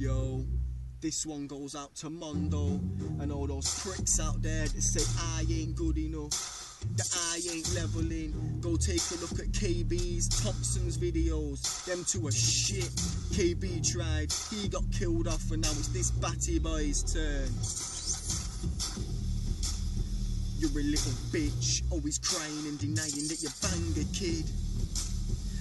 Yo, this one goes out to Mondo and all those pricks out there that say I ain't good enough, that I ain't leveling. Go take a look at KB's, Thompson's videos. Them two are shit. KB tried, he got killed off, and now it's this batty boy's turn. You're a little bitch, always crying and denying that you banged a kid.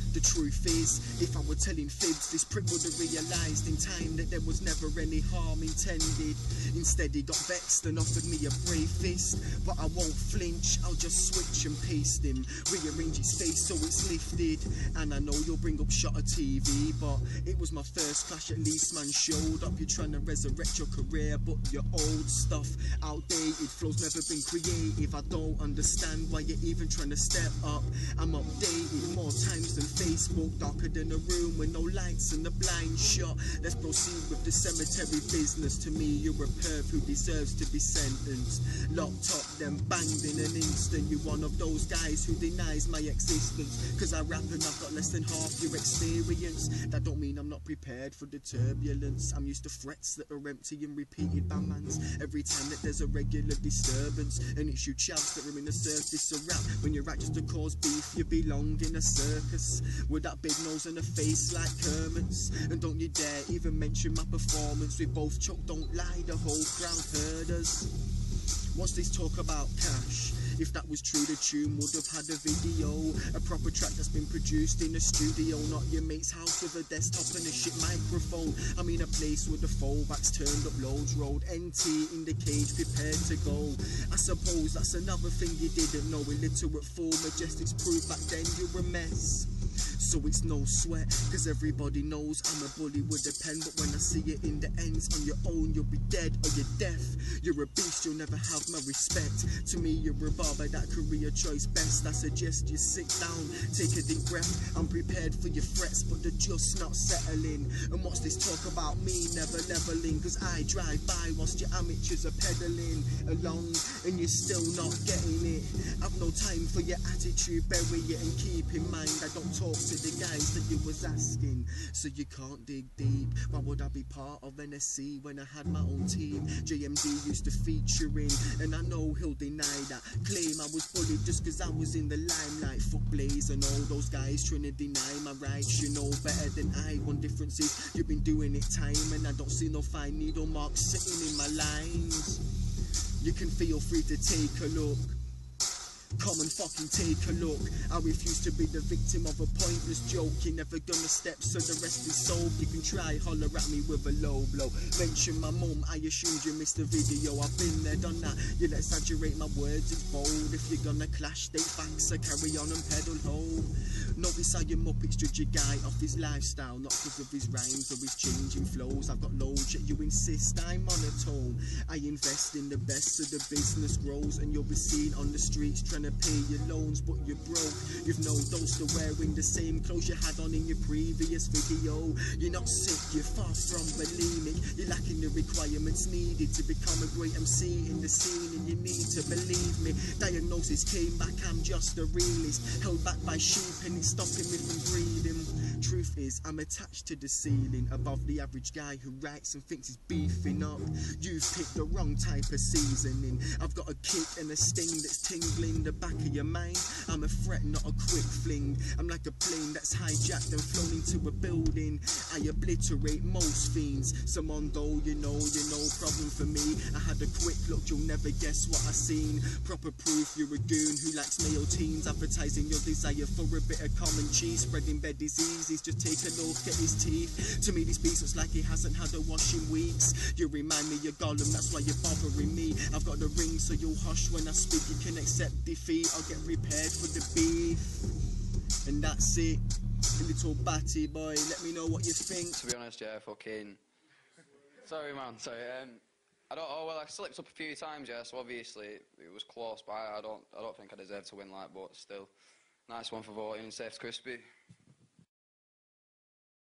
The truth is, if I were telling fibs, this prick would have realised in time that there was never any harm intended. Instead he got vexed and offered me a brave fist, but I won't flinch, I'll just switch and paste him, rearrange his face so it's lifted. And I know you'll bring up Shutter TV, but it was my first clash, at least man showed up. You're trying to resurrect your career, but your old stuff outdated, flow's never been creative. I don't understand why you're even trying to step up. I'm updated more times than Facebook, darker than a room with no lights and the blind shot. Let's proceed with the cemetery business. To me you're a perv who deserves to be sentenced, locked up then banged in an instant. You're one of those guys who denies my existence, cause I rap and I've got less than half your experience. That don't mean I'm not prepared for the turbulence. I'm used to threats that are empty and repeated bangmans every time that there's a regular disturbance. And it's you chavs that are in the surface of rap. When you're out just to cause beef, you belong in a circus with that big nose and a face like Kermit's. And don't you dare even mention my performance. We both choke, don't lie, the whole crowd heard us. What's this talk about cash? If that was true, the tune would have had a video, a proper track that's been produced in a studio, not your mate's house with a desktop and a shit microphone. I'm in a place with the fallbacks turned up, loads rolled, NT in the cage, prepared to go. I suppose that's another thing you didn't know. Illiterate fool, Majestic's proof back then you were a mess. So it's no sweat, cause everybody knows I'm a bully with a pen. But when I see it in the ends, on your own you'll be dead or you're deaf. You're a beast, you'll never have my respect. To me you're a barber, that career choice best. I suggest you sit down, take a deep breath. I'm prepared for your threats, but they're just not settling. And what's this talk about me never leveling? Cause I drive by whilst your amateurs are pedaling along, and you're still not getting it. I've no time for your attitude, bury it and keep in mind I don't talk to the guys that you was asking, so you can't dig deep. Why would I be part of NSC when I had my own team? JMD used to feature in, and I know he'll deny that claim. I was bullied just cause I was in the limelight. Fuck Blaze and all those guys trying to deny my rights. You know better than I. One difference is you've been doing it time, and I don't see no fine needle marks sitting in my lines. You can feel free to take a look. Come and fucking take a look. I refuse to be the victim of a pointless joke. You're never gonna step, so the rest is sold. You can try, holler at me with a low blow. Mention my mum, I assumed you missed the video. I've been there, done that. You'll exaggerate my words, it's bold. If you're gonna clash, state facts, so carry on and pedal home. Notice how your Muppets judge a guy off his lifestyle, not because of his rhymes or his changing flows. I've got loads, yet you insist I'm monotone. I invest in the best so the business grows, and you'll be seen on the streets trying to pay your loans, but you're broke. You've no dose to wearing the same clothes you had on in your previous video. You're not sick, you're far from bulimic. You're lacking the requirements needed to become a great MC in the scene, and you need to believe me. Diagnosis came back, I'm just a realist, held back by sheep and it's stopping me from breathing. Truth is, I'm attached to the ceiling, above the average guy who writes and thinks he's beefing up. You've picked the wrong type of seasoning. I've got a kick and a sting that's tingling the back of your mind. I'm a threat, not a quick fling. I'm like a plane that's hijacked and flown into a building. I obliterate most fiends. Someone though, you know, problem for me. I had a quick look, you'll never guess what I seen. Proper proof you're a goon who likes male teens, advertising your desire for a bit of common cheese, spreading bed diseases. Just take a look at his teeth. To me this beast looks like he hasn't had a wash in weeks. You remind me of Gollum, that's why you're bothering me. I've got the ring so you'll hush when I speak. You can accept defeat, I'll get prepared for the beef. And that's it. A little batty boy, let me know what you think. To be honest, yeah, fucking... Sorry man, sorry. I don't. Oh well, I slipped up a few times, yeah. So obviously it was close, but I don't think I deserve to win, like. But still, nice one for voting. Safe Crizpy.